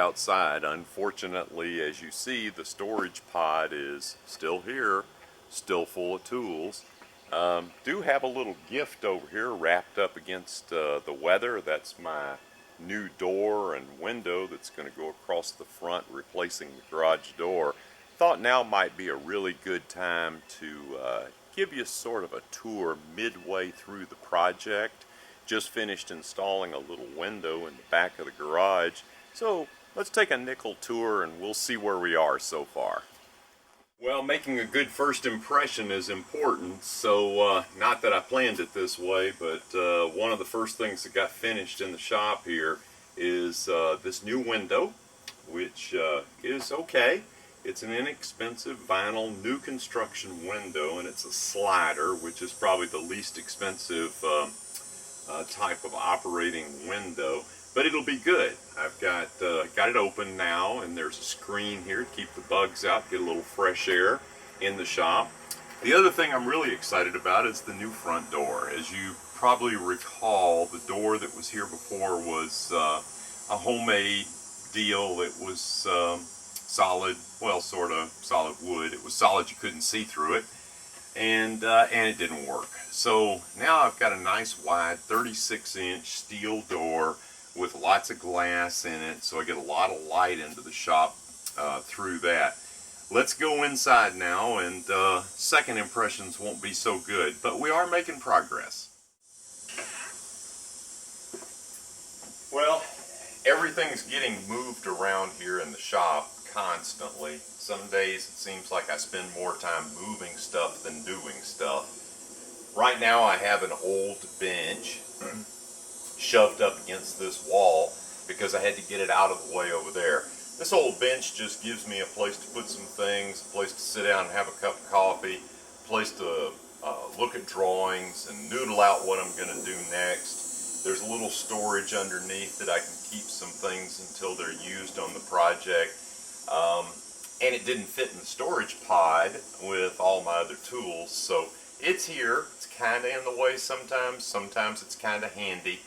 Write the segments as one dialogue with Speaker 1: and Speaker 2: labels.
Speaker 1: outside. Unfortunately, as you see, the storage pod is still here, still full of tools. Do have a little gift over here wrapped up against the weather. That's my new door and window that's going to go across the front, replacing the garage door. Thought now might be a really good time to give you sort of a tour midway through the project. Just finished installing a little window in the back of the garage, so let's take a nickel tour and we'll see where we are so far. Well, making a good first impression is important, so not that I planned it this way, but one of the first things that got finished in the shop here is this new window, which is okay. It's an inexpensive vinyl new construction window, and it's a slider, which is probably the least expensive type of operating window, but it'll be good. I've got it open now, and there's a screen here to keep the bugs out, get a little fresh air in the shop. The other thing I'm really excited about is the new front door. As you probably recall, the door that was here before was a homemade deal. It was solid, well, sort of solid wood. It was solid, you couldn't see through it, and it didn't work. So now I've got a nice wide 36-inch steel door with lots of glass in it, so I get a lot of light into the shop through that. Let's go inside now, and second impressions won't be so good, but we are making progress. Well, everything's getting moved around here in the shop constantly. Some days it seems like I spend more time moving stuff than doing stuff. Right now I have an old bench shoved up against this wall because I had to get it out of the way over there. This old bench just gives me a place to put some things, a place to sit down and have a cup of coffee, a place to look at drawings and noodle out what I'm going to do next. There's a little storage underneath that I can keep some things until they're used on the project. And it didn't fit in the storage pod with all my other tools, so it's here. It's kind of in the way sometimes it's kind of handy,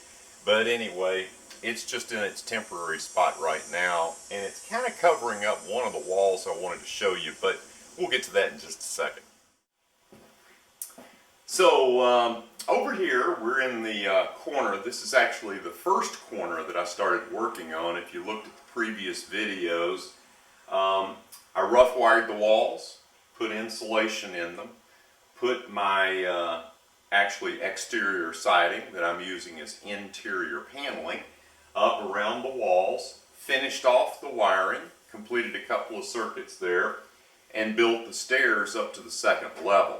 Speaker 1: but anyway, it's just in its temporary spot right now, and it's kind of covering up one of the walls I wanted to show you, but we'll get to that in just a second. So over here we're in the corner. This is actually the first corner that I started working on. If you looked at the previous videos, I rough wired the walls, put insulation in them, put my actually exterior siding that I'm using as interior paneling up around the walls, finished off the wiring, completed a couple of circuits there, and built the stairs up to the second level.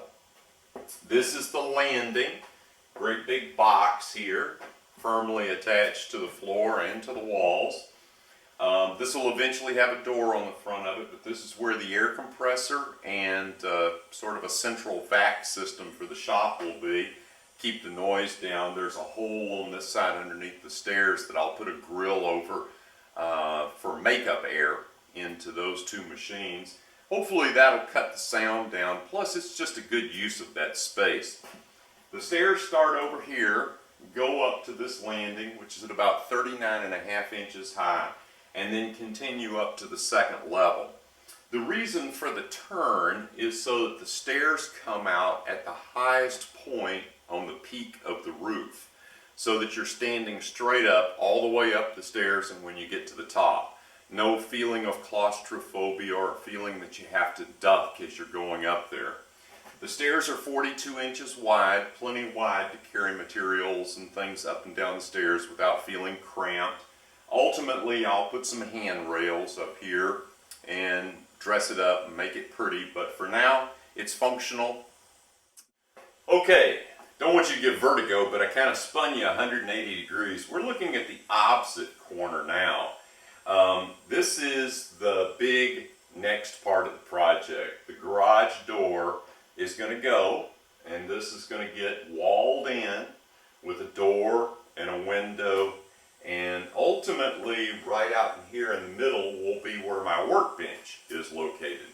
Speaker 1: This is the landing, great big box here, firmly attached to the floor and to the walls. This will eventually have a door on the front of it, but this is where the air compressor and sort of a central vac system for the shop will be. Keep the noise down. There's a hole on this side underneath the stairs that I'll put a grill over for makeup air into those two machines. Hopefully that'll cut the sound down, plus it's just a good use of that space. The stairs start over here, go up to this landing, which is at about 39.5 inches high, and then continue up to the second level. The reason for the turn is so that the stairs come out at the highest point on the peak of the roof, so that you're standing straight up all the way up the stairs, and when you get to the top, no feeling of claustrophobia or a feeling that you have to duck as you're going up there. The stairs are 42 inches wide, plenty wide to carry materials and things up and down the stairs without feeling cramped. Ultimately, I'll put some handrails up here and dress it up and make it pretty, but for now, it's functional. Okay, don't want you to get vertigo, but I kind of spun you 180 degrees. We're looking at the opposite corner now. This is the big next part of the project. The garage door is going to go, and this is going to get walled in with a door and a window, and ultimately right out in here in the middle will be where my workbench is located.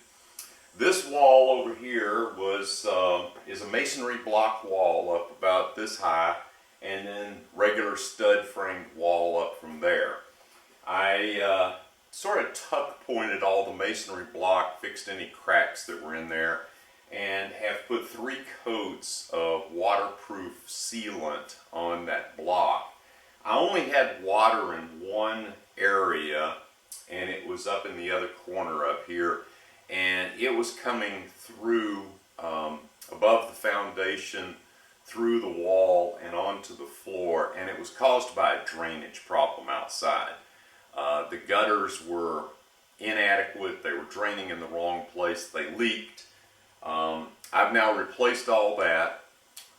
Speaker 1: This wall over here is a masonry block wall up about this high, and then regular stud framed wall up from there. I sort of tuck pointed all the masonry block, fixed any cracks that were in there, and have put 3 coats of waterproof sealant on that block. I only had water in one area, and it was up in the other corner up here, and it was coming through above the foundation, through the wall and onto the floor, and it was caused by a drainage problem outside. The gutters were inadequate, they were draining in the wrong place, they leaked. I've now replaced all that,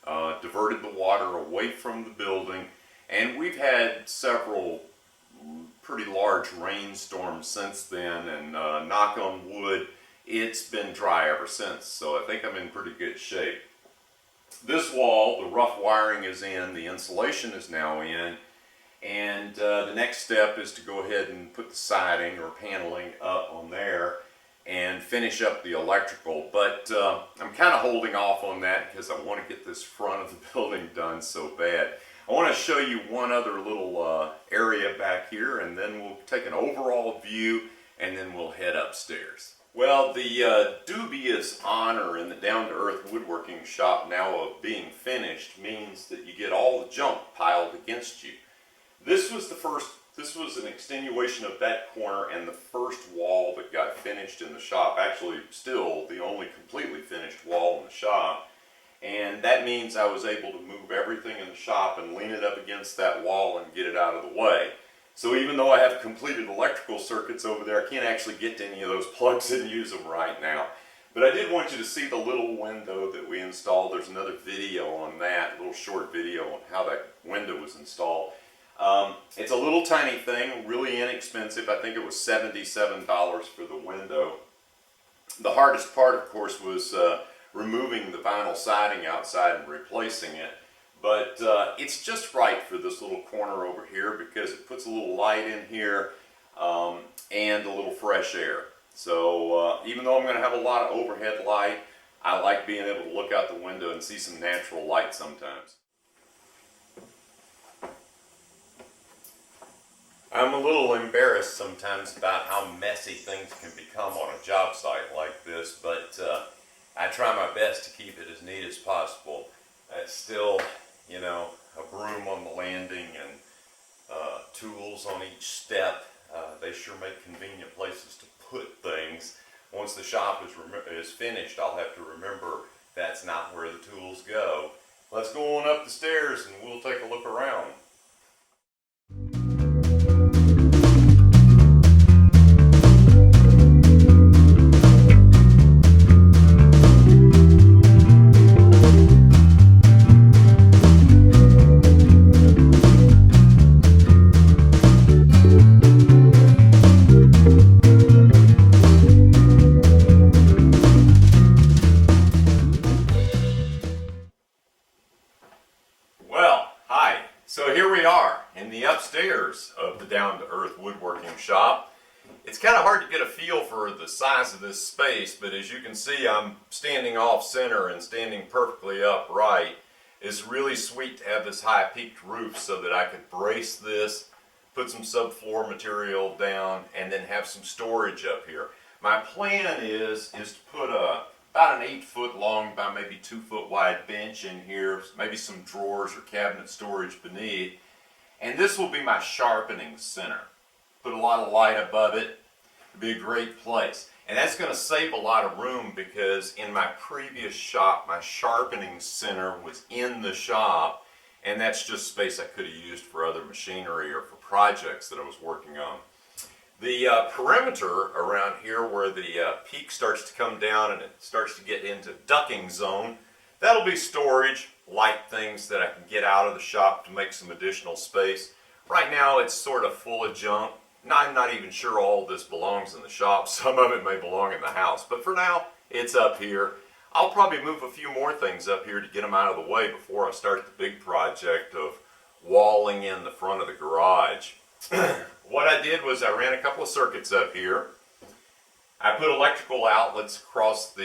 Speaker 1: diverted the water away from the building, and we've had several pretty large rainstorms since then, and knock on wood, it's been dry ever since, so I think I'm in pretty good shape. This wall, the rough wiring is in, the insulation is now in, and the next step is to go ahead and put the siding or paneling up on there and finish up the electrical. But I'm kind of holding off on that because I want to get this front of the building done so bad. I want to show you one other little area back here, and then we'll take an overall view, and then we'll head upstairs. Well, the dubious honor in the down-to-earth woodworking shop now of being finished means that you get all the junk piled against you. This was an extenuation of that corner and the first wall that got finished in the shop. Actually, still the only completely finished wall in the shop. And that means I was able to move everything in the shop and lean it up against that wall and get it out of the way. So even though I have completed electrical circuits over there, I can't actually get to any of those plugs and use them right now. But I did want you to see the little window that we installed. There's another video on that, a little short video on how that window was installed. It's a little tiny thing, really inexpensive. I think it was $77 for the window. The hardest part, of course, was removing the vinyl siding outside and replacing it. But it's just right for this little corner over here because it puts a little light in here and a little fresh air. So even though I'm going to have a lot of overhead light, I like being able to look out the window and see some natural light sometimes. I'm a little embarrassed sometimes about how messy things can become on a job site like this, but I try my best to keep it as neat as possible. It's still, you know, a broom on the landing and tools on each step. They sure make convenient places to put things. Once the shop is finished, I'll have to remember that's not where the tools go. Let's go on up the stairs and we'll take a look around. So here we are in the upstairs of the Down-to-Earth Woodworking Shop. It's kind of hard to get a feel for the size of this space, but as you can see, I'm standing off center and standing perfectly upright. It's really sweet to have this high peaked roof so that I could brace this, put some subfloor material down, and then have some storage up here. My plan is to put about an 8-foot long by maybe 2-foot wide bench in here, maybe some drawers or cabinet storage beneath, and this will be my sharpening center. Put a lot of light above it. It'll be a great place, and that's going to save a lot of room because in my previous shop my sharpening center was in the shop, and that's just space I could have used for other machinery or for projects that I was working on. The perimeter around here where the peak starts to come down and it starts to get into ducking zone, that'll be storage, light things that I can get out of the shop to make some additional space. Right now it's sort of full of junk. I'm not even sure all of this belongs in the shop. Some of it may belong in the house, but for now it's up here. I'll probably move a few more things up here to get them out of the way before I start the big project of walling in the front of the garage. What I did was I ran a couple of circuits up here. I put electrical outlets across the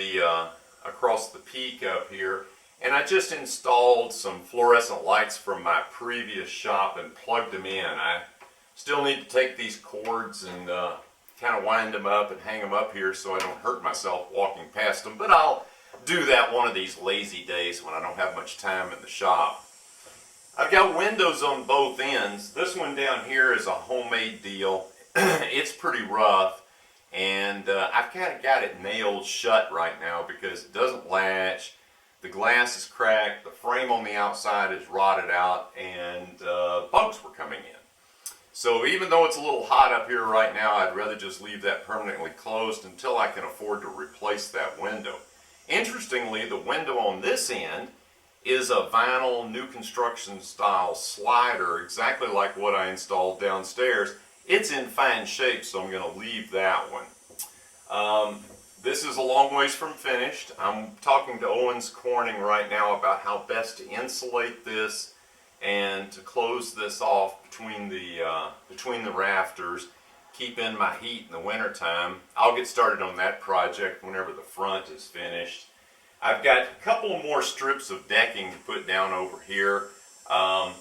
Speaker 1: peak up here, and I just installed some fluorescent lights from my previous shop and plugged them in. I still need to take these cords and kind of wind them up and hang them up here so I don't hurt myself walking past them. But I'll do that one of these lazy days when I don't have much time in the shop. I've got windows on both ends. This one down here is a homemade deal. It's pretty rough, and I've kind of got it nailed shut right now because it doesn't latch. The glass is cracked, the frame on the outside is rotted out, and bugs were coming in. So even though it's a little hot up here right now, I'd rather just leave that permanently closed until I can afford to replace that window. Interestingly, the window on this end is a vinyl new construction style slider, exactly like what I installed downstairs. It's in fine shape, so I'm going to leave that one. This is a long ways from finished. I'm talking to Owens Corning right now about how best to insulate this and to close this off between the rafters, keep in my heat in the wintertime. I'll get started on that project whenever the front is finished. I've got a couple more strips of decking to put down over here. I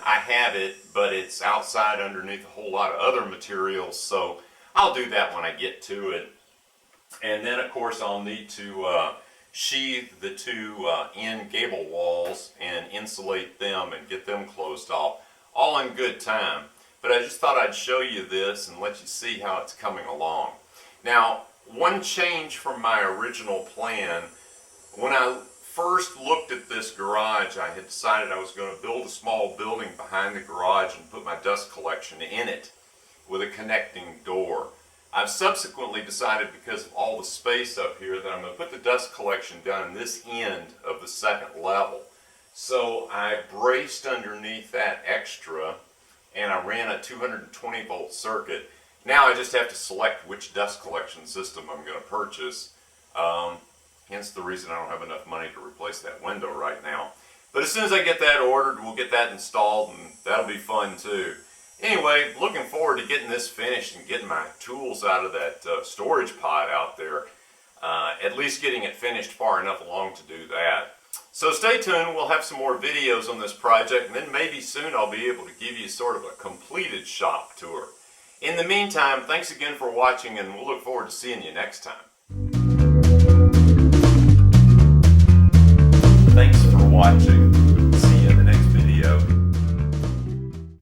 Speaker 1: have it, but it's outside underneath a whole lot of other materials, so I'll do that when I get to it. And then, of course, I'll need to sheathe the two end gable walls and insulate them and get them closed off, all in good time. But I just thought I'd show you this and let you see how it's coming along. Now, one change from my original plan: when I first looked at this garage, I had decided I was going to build a small building behind the garage and put my dust collection in it with a connecting door. I've subsequently decided, because of all the space up here, that I'm going to put the dust collection down in this end of the second level. So I braced underneath that extra, and I ran a 220 volt circuit. Now I just have to select which dust collection system I'm going to purchase. Hence the reason I don't have enough money to replace that window right now. But as soon as I get that ordered, we'll get that installed, and that'll be fun too. Anyway, looking forward to getting this finished and getting my tools out of that storage pod out there. At least getting it finished far enough along to do that. So stay tuned, we'll have some more videos on this project, and then maybe soon I'll be able to give you sort of a completed shop tour. In the meantime, thanks again for watching, and we'll look forward to seeing you next time.